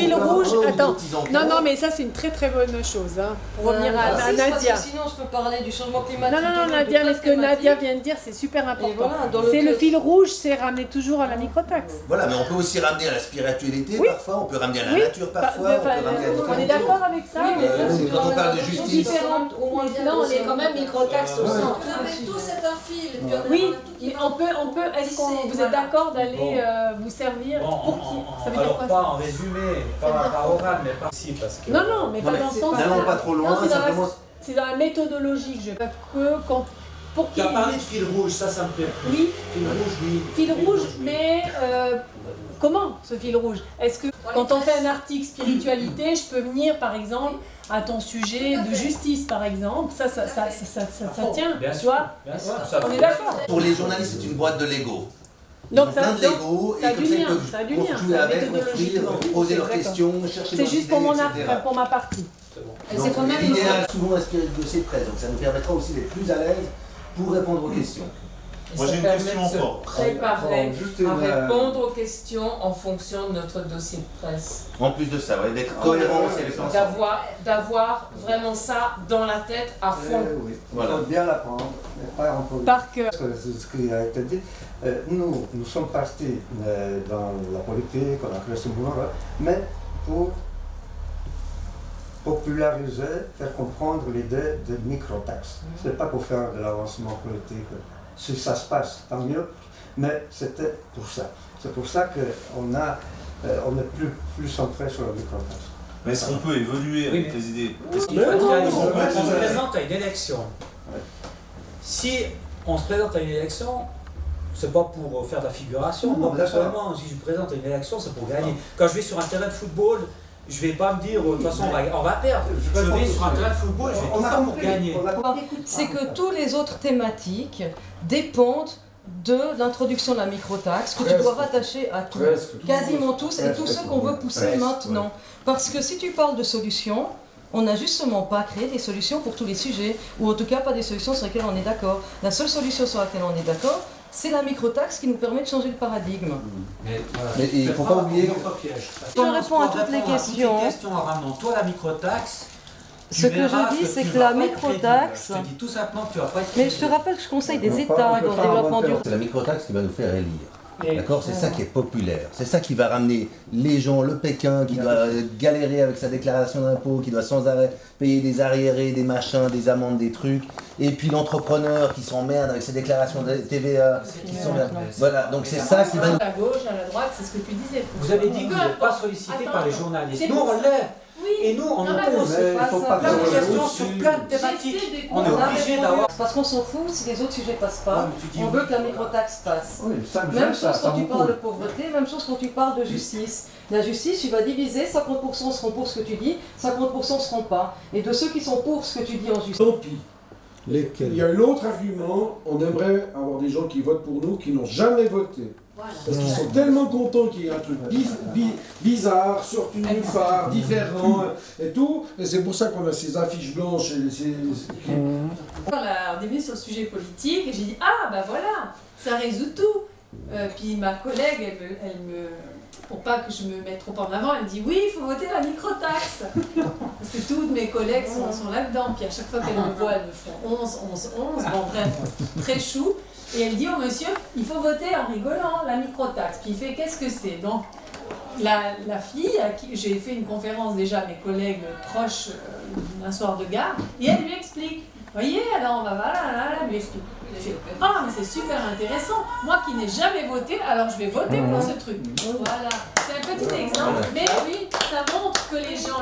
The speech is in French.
fil rouge, attends, non, mais ça c'est une très très bonne chose, hein, pour revenir à Nadia. Sinon, je peux parler du changement climatique. Non, Nadia, mais ce que Nadia vient de dire, c'est super important. C'est le fil rouge, c'est ramener toujours à la microtaxe. Voilà, mais on peut aussi ramener à la spiritualité parfois, on peut ramener à la nature parfois, on peut ramener à on est d'accord avec ça? Quand on parle de justice. Là, on est quand même microtaxe au centre. Tout c'est un fil. Oui, mais on peut, est-ce que vous êtes d'accord d'aller vous servir pour qui? Ça veut dire Alors quoi, pas en résumé, pas oral, mais pas si, parce que... Non, mais pas dans ce sens. N'allons pas trop loin, simplement... C'est dans la méthodologie que je veux que quand... Pour Tu as parlé de fil rouge, ça me plaît. Oui. Fil rouge, oui. Fil rouge, mais comment ce fil rouge? Est-ce que quand on fait un article spiritualité, je peux venir par exemple à ton sujet de justice par exemple, ça tient, Bien tu sûr, vois? bien sûr. On est d'accord. Pour les journalistes, c'est une boîte de Lego. Donc plein de Lego et comme ça ils peuvent ça a du lien, jouer avec, construire, poser leurs questions, chercher c'est leurs juste idées, etc. pour ma partie. C'est quand même l'idéal, souvent inspiré de dossier de presse, donc ça nous permettra aussi d'être plus à l'aise pour répondre aux questions. Moi j'ai une question encore. Préparer juste à répondre aux questions en fonction de notre dossier de presse. En plus de ça, ouais, d'être cohérent aussi avec l'ensemble. D'avoir vraiment ça dans la tête à fond. Oui, Voilà. il faut bien l'apprendre, mais pas en politique. Par cœur. C'est ce qui a été dit. Nous sommes partis dans la politique, on a créé ce mouvement, mais pour populariser, faire comprendre l'idée de microtaxes. Ce n'est pas pour faire de l'avancement politique. Si ça se passe, tant mieux, mais c'était pour ça. C'est pour ça qu'on est plus centré sur la microtaxe. Mais est-ce qu'on peut évoluer avec tes idées? Parce qu'il faut être réaliste. On se présente à une élection. Si on se présente à une élection, c'est pas pour faire de la figuration. Moi, personnellement, si je me présente à une élection, c'est pour gagner. Quand je vais sur un terrain de football, je vais pas me dire, de toute façon, on va perdre. Je vais sur un terrain de football, je vais tout faire pour gagner. C'est que tous les autres thématiques dépendent de l'introduction de la microtaxe que tu dois rattacher à tout. Quasiment tous et tous ceux qu'on veut pousser maintenant. Parce que si tu parles de solutions, on n'a justement pas créé des solutions pour tous les sujets, ou en tout cas pas des solutions sur lesquelles on est d'accord. La seule solution sur laquelle on est d'accord, c'est la microtaxe qui nous permet de changer le paradigme. Mais il ne faut pas oublier que... Je réponds à toutes les questions. En ramenant toi la microtaxe. Ce que je dis, c'est que la microtaxe... Je te dis tout simplement que tu vas pas être Mais je te rappelle que je conseille des États dans le développement durable. C'est la microtaxe qui va nous faire élire. D'accord? C'est ça qui est populaire. C'est ça qui va ramener les gens, le Pékin qui doit galérer avec sa déclaration d'impôt, qui doit sans arrêt payer des arriérés, des machins, des amendes, des trucs. Et puis l'entrepreneur qui s'emmerde avec ses déclarations de TVA, qui s'emmerde. Voilà, donc c'est ça qui va nous... À la gauche, à la droite, c'est ce que tu disais. Vous avez dit que vous n'êtes pas sollicité par les journalistes. Nous, on l'est. Et nous, on nous pose plein de questions sur plein de thématiques. On est obligé d'avoir... Parce qu'on s'en fout si les autres sujets passent pas. On veut que la microtaxe passe. Oui, Même chose quand tu parles de pauvreté, même chose quand tu parles de justice. La justice, tu vas diviser, 50% seront pour ce que tu dis, 50% seront pas. Et de ceux qui sont pour ce que tu dis en justice. Tant pis. Il y a un autre argument, on aimerait avoir des gens qui votent pour nous qui n'ont jamais voté. Parce qu'ils sont tellement contents qu'il y ait un truc bizarre, sorti nulle part, différent et tout. Et c'est pour ça qu'on a ces affiches blanches et ces... On est venu sur le sujet politique et j'ai dit ah bah voilà, ça résout tout. Puis ma collègue, elle me, pour pas que je me mette trop en avant, elle me dit oui, il faut voter la microtaxe. Parce que toutes mes collègues sont là-dedans. Puis à chaque fois qu'elles me voient, elles me font 11. Bon bref, très chou. Et elle dit au monsieur, il faut voter en rigolant la microtaxe. Puis il fait qu'est-ce que c'est? Donc la fille à qui j'ai fait une conférence déjà à mes collègues proches un soir de gare, et elle lui explique. Voyez, alors on va elle lui explique. Elle fait ah mais c'est super intéressant. Moi qui n'ai jamais voté, alors je vais voter pour ce truc. Voilà, c'est un petit exemple, mais oui, ça montre que les gens